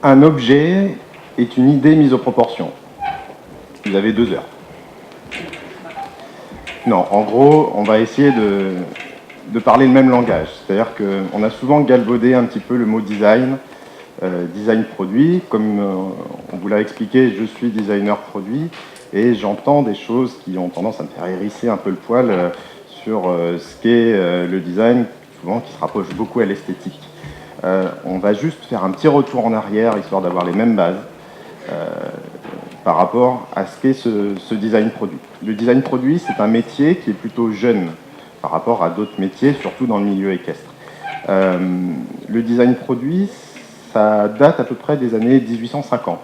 Un objet est une idée mise aux proportions. Vous avez 2 heures. Non, en gros, on va essayer de parler le même langage. C'est-à-dire qu'on a souvent galvaudé un petit peu le mot design, design produit. Comme on vous l'a expliqué, je suis designer produit et j'entends des choses qui ont tendance à me faire hérisser un peu le poil sur ce qu'est le design, souvent qui se rapproche beaucoup à l'esthétique. On va juste faire un petit retour en arrière, histoire d'avoir les mêmes bases, par rapport à ce qu'est ce design produit. Le design produit, c'est un métier qui est plutôt jeune par rapport à d'autres métiers, surtout dans le milieu équestre. Le design produit, ça date à peu près des années 1850.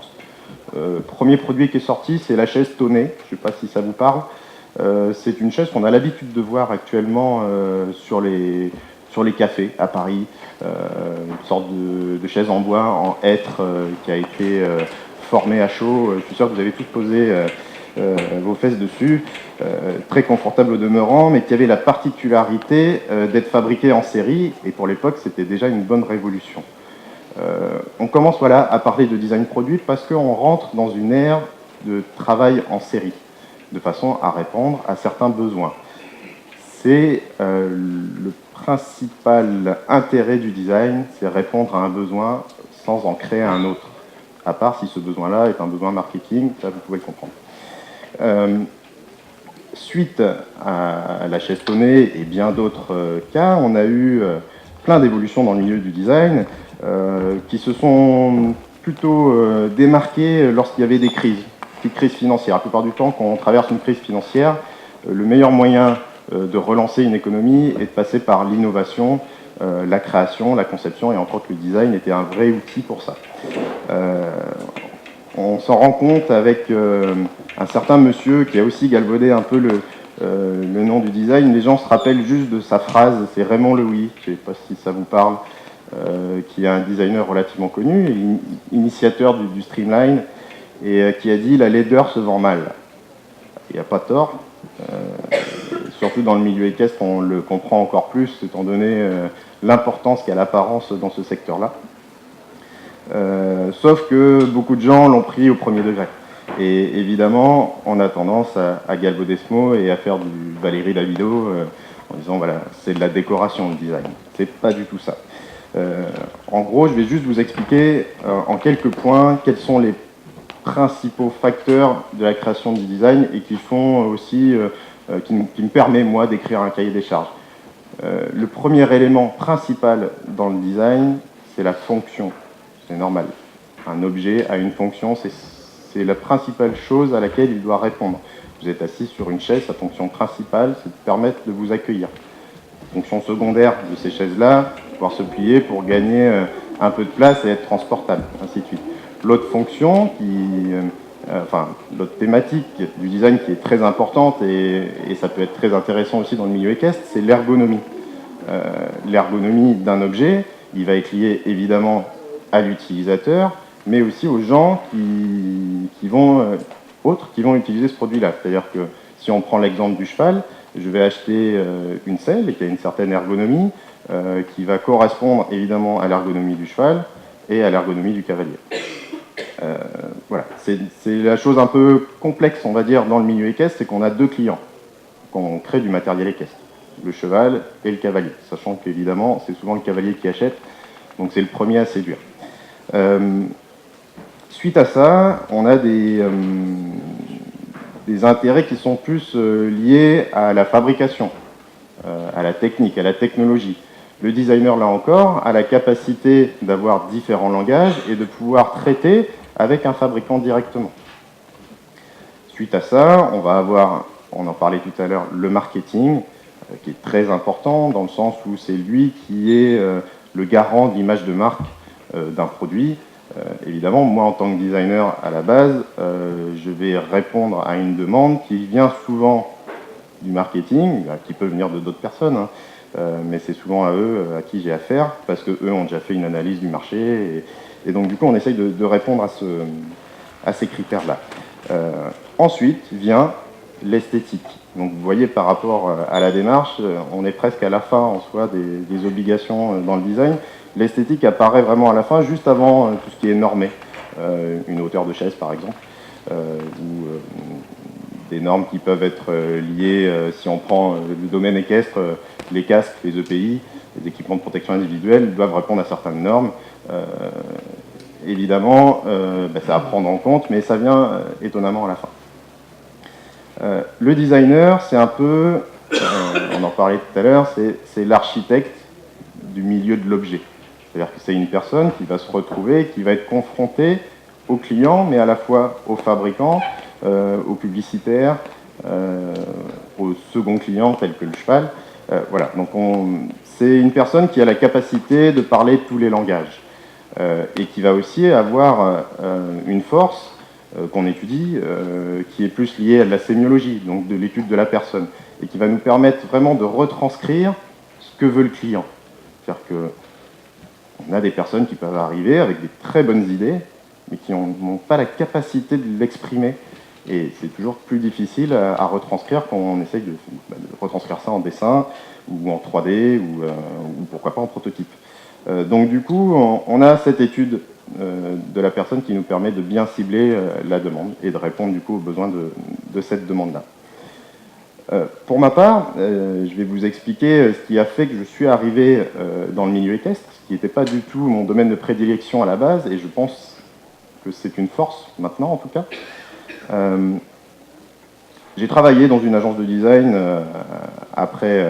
Premier produit qui est sorti, c'est la chaise Tonnet, je ne sais pas si ça vous parle. C'est une chaise qu'on a l'habitude de voir actuellement sur les cafés à Paris, une sorte de chaise en bois, en hêtre, qui a été formée à chaud. Je suis sûr que vous avez tous posé vos fesses dessus, très confortable au demeurant, mais qui avait la particularité d'être fabriquée en série, et pour l'époque, c'était déjà une bonne révolution. On commence à parler de design produit parce qu'on rentre dans une ère de travail en série, de façon à répondre à certains besoins. C'est le principal intérêt du design, c'est répondre à un besoin sans en créer un autre, à part si ce besoin-là est un besoin marketing, ça vous pouvez le comprendre. Suite à la chaise Tonnet et bien d'autres cas, on a eu plein d'évolutions dans le milieu du design qui se sont plutôt démarquées lorsqu'il y avait des crises, petites crises financières. La plupart du temps, quand on traverse une crise financière, le meilleur moyen de relancer une économie est de passer par l'innovation, la création, la conception, et entre autres le design était un vrai outil pour ça. On s'en rend compte avec un certain monsieur qui a aussi galvaudé un peu le nom du design. Les gens se rappellent juste de sa phrase, c'est Raymond Loewy, je ne sais pas si ça vous parle, qui est un designer relativement connu, initiateur du Streamline, et qui a dit « la laideur se vend mal ». Il n'y a pas tort, surtout dans le milieu équestre, on le comprend encore plus, étant donné l'importance qu'a l'apparence dans ce secteur-là. Sauf que beaucoup de gens l'ont pris au premier degré. Et évidemment, on a tendance à galvauder ce mot et à faire du Valérie Davido en disant voilà, c'est de la décoration le design. C'est pas du tout ça. En gros, je vais juste vous expliquer en quelques points quels sont les principaux facteurs de la création du design et qui font aussi, qui me permet moi d'écrire un cahier des charges. Le premier élément principal dans le design, c'est la fonction. C'est normal. Un objet a une fonction, c'est la principale chose à laquelle il doit répondre. Vous êtes assis sur une chaise, sa fonction principale, c'est de permettre de vous accueillir. Fonction secondaire de ces chaises-là, pouvoir se plier pour gagner un peu de place et être transportable, ainsi de suite. L'autre fonction, l'autre thématique du design qui est très importante et ça peut être très intéressant aussi dans le milieu équestre, c'est l'ergonomie. L'ergonomie d'un objet, il va être lié évidemment à l'utilisateur, mais aussi aux gens qui vont utiliser ce produit-là. C'est-à-dire que si on prend l'exemple du cheval, je vais acheter une selle qui a une certaine ergonomie qui va correspondre évidemment à l'ergonomie du cheval et à l'ergonomie du cavalier. Voilà, c'est la chose un peu complexe, on va dire, dans le milieu équestre, c'est qu'on a 2 clients quand on crée du matériel équestre, le cheval et le cavalier, sachant qu'évidemment, c'est souvent le cavalier qui achète, donc c'est le premier à séduire. Suite à ça, on a des intérêts qui sont plus liés à la fabrication, à la technique, à la technologie. Le designer, là encore, a la capacité d'avoir différents langages et de pouvoir traiter avec un fabricant directement. Suite à ça, on va avoir, on en parlait tout à l'heure, le marketing, qui est très important dans le sens où c'est lui qui est le garant de l'image de marque d'un produit. Évidemment, moi en tant que designer à la base, je vais répondre à une demande qui vient souvent du marketing, qui peut venir de d'autres personnes, hein, mais c'est souvent à eux à qui j'ai affaire, parce qu'eux ont déjà fait une analyse du marché, et donc du coup on essaye de répondre à ces critères-là. Ensuite vient l'esthétique. Donc vous voyez, par rapport à la démarche, on est presque à la fin en soi des obligations dans le design. L'esthétique apparaît vraiment à la fin, juste avant tout ce qui est normé. Une hauteur de chaise par exemple, ou des normes qui peuvent être liées, si on prend le domaine équestre, les casques, les EPI, les équipements de protection individuelle doivent répondre à certaines normes. Évidemment, ça à prendre en compte, mais ça vient étonnamment à la fin. Le designer, c'est un peu, on en parlait tout à l'heure, c'est l'architecte du milieu de l'objet. C'est-à-dire que c'est une personne qui va se retrouver, qui va être confrontée aux clients, mais à la fois aux fabricants, aux publicitaires, aux seconds clients tels que le cheval. Voilà, donc c'est une personne qui a la capacité de parler tous les langages et qui va aussi avoir une force qu'on étudie, qui est plus liée à de la sémiologie, donc de l'étude de la personne, et qui va nous permettre vraiment de retranscrire ce que veut le client. C'est-à-dire que on a des personnes qui peuvent arriver avec des très bonnes idées, mais qui n'ont pas la capacité de l'exprimer. Et c'est toujours plus difficile à retranscrire quand on essaye de retranscrire ça en dessin, ou en 3D, ou pourquoi pas en prototype. Donc du coup, on a cette étude de la personne qui nous permet de bien cibler la demande et de répondre du coup aux besoins de cette demande-là. Pour ma part, je vais vous expliquer ce qui a fait que je suis arrivé dans le milieu équestre, ce qui n'était pas du tout mon domaine de prédilection à la base, et je pense que c'est une force maintenant en tout cas. J'ai travaillé dans une agence de design après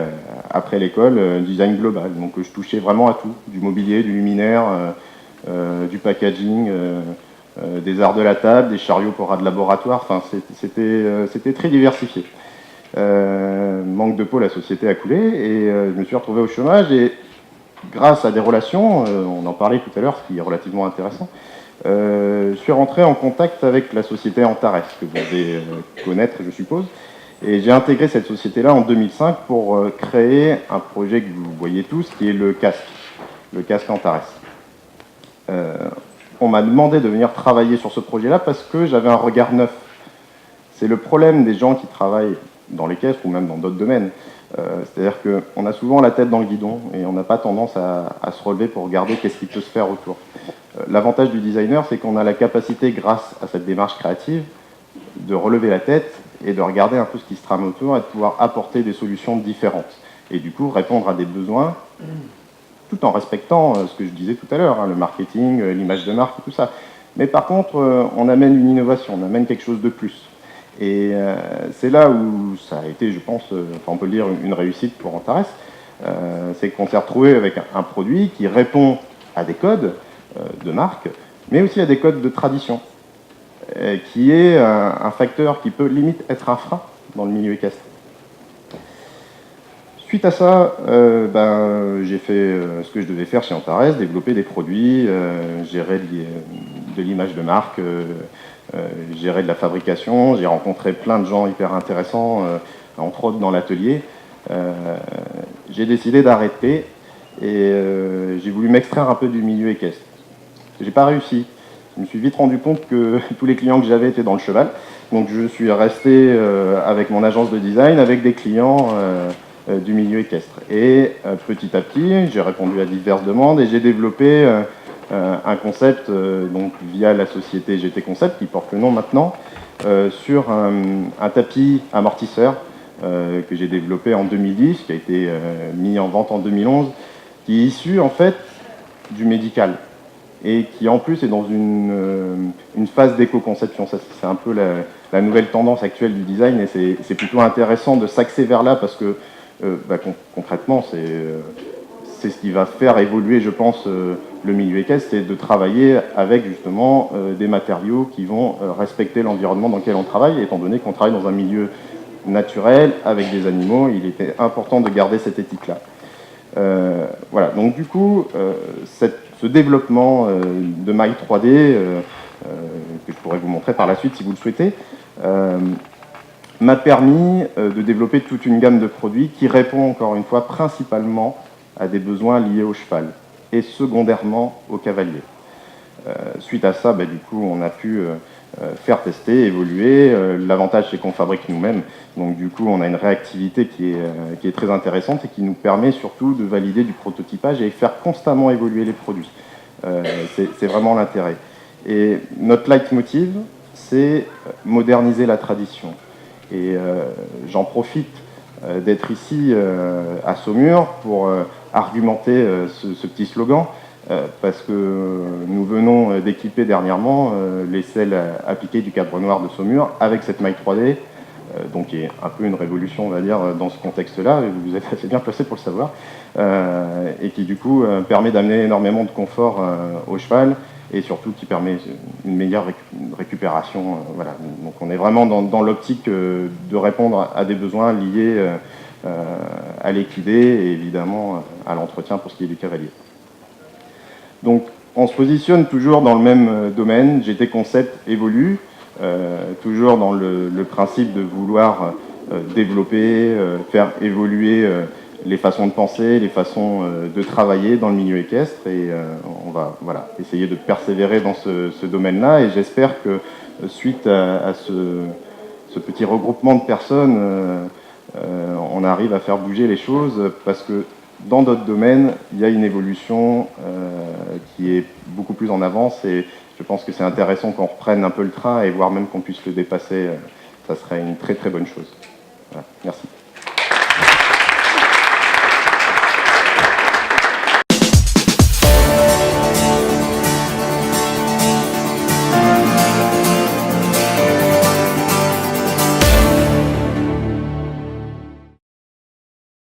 l'école, design global, donc je touchais vraiment à tout, du mobilier, du luminaire, du packaging, des arts de la table, des chariots pour rats de laboratoire, enfin c'était très diversifié. Manque de peau, la société a coulé et je me suis retrouvé au chômage et grâce à des relations, on en parlait tout à l'heure, ce qui est relativement intéressant, je suis rentré en contact avec la société Antares, que vous devez connaître, je suppose, et j'ai intégré cette société-là en 2005 pour créer un projet que vous voyez tous, qui est le casque Antares. On m'a demandé de venir travailler sur ce projet-là parce que j'avais un regard neuf. C'est le problème des gens qui travaillent dans l'équestre ou même dans d'autres domaines. C'est-à-dire qu'on a souvent la tête dans le guidon et on n'a pas tendance à se relever pour regarder qu'est-ce qui peut se faire autour. L'avantage du designer, c'est qu'on a la capacité, grâce à cette démarche créative, de relever la tête et de regarder un peu ce qui se trame autour et de pouvoir apporter des solutions différentes. Et du coup, répondre à des besoins, tout en respectant ce que je disais tout à l'heure, hein, le marketing, l'image de marque et tout ça. Mais par contre, on amène une innovation, on amène quelque chose de plus. Et c'est là où ça a été, je pense, on peut le dire, une réussite pour Antares. C'est qu'on s'est retrouvé avec un produit qui répond à des codes de marque, mais aussi à des codes de tradition, qui est un facteur qui peut limite être un frein dans le milieu équestre. Suite à ça, j'ai fait ce que je devais faire chez Antares, développer des produits, gérer de l'image de marque, gérer de la fabrication. J'ai rencontré plein de gens hyper intéressants, entre autres dans l'atelier. J'ai décidé d'arrêter et j'ai voulu m'extraire un peu du milieu équestre. J'ai pas réussi. Je me suis vite rendu compte que tous les clients que j'avais étaient dans le cheval. Donc je suis resté avec mon agence de design, avec des clients du milieu équestre. Et petit à petit, j'ai répondu à diverses demandes et j'ai développé un concept donc via la société GT Concept, qui porte le nom maintenant, sur un tapis amortisseur que j'ai développé en 2010, qui a été mis en vente en 2011, qui est issu en fait du médical et qui en plus est dans une phase d'éco-conception. C'est un peu la nouvelle tendance actuelle du design et c'est plutôt intéressant de s'axer vers là parce que concrètement c'est ce qui va faire évoluer, je pense, le milieu équestre, c'est de travailler avec justement des matériaux qui vont respecter l'environnement dans lequel on travaille, étant donné qu'on travaille dans un milieu naturel avec des animaux, il était important de garder cette éthique-là. Voilà, donc du coup, ce développement de maille 3D, que je pourrais vous montrer par la suite si vous le souhaitez, m'a permis de développer toute une gamme de produits qui répond encore une fois principalement à des besoins liés au cheval et secondairement au cavalier. Suite à ça, du coup, on a pu faire tester, évoluer. L'avantage, c'est qu'on fabrique nous-mêmes. Donc, du coup, on a une réactivité qui est très intéressante et qui nous permet surtout de valider du prototypage et faire constamment évoluer les produits. C'est vraiment l'intérêt. Et notre leitmotiv, c'est moderniser la tradition. Et j'en profite d'être ici à Saumur pour argumenter ce petit slogan, parce que nous venons d'équiper dernièrement les selles appliquées du Cadre Noir de Saumur avec cette maille 3D, donc qui est un peu une révolution, on va dire, dans ce contexte-là, et vous êtes assez bien placé pour le savoir, et qui du coup permet d'amener énormément de confort au cheval, et surtout qui permet une meilleure récupération. Voilà. Donc on est vraiment dans l'optique de répondre à des besoins liés à l'équidé et évidemment à l'entretien pour ce qui est du cavalier. Donc on se positionne toujours dans le même domaine. GT Concept évolue, toujours dans le principe de vouloir développer, faire évoluer les façons de penser, les façons de travailler dans le milieu équestre, et on va essayer de persévérer dans ce domaine-là, et j'espère que suite à ce petit regroupement de personnes, on arrive à faire bouger les choses, parce que dans d'autres domaines, il y a une évolution qui est beaucoup plus en avance, et je pense que c'est intéressant qu'on reprenne un peu le train, et voire même qu'on puisse le dépasser. Ça serait une très très bonne chose. Voilà. Merci.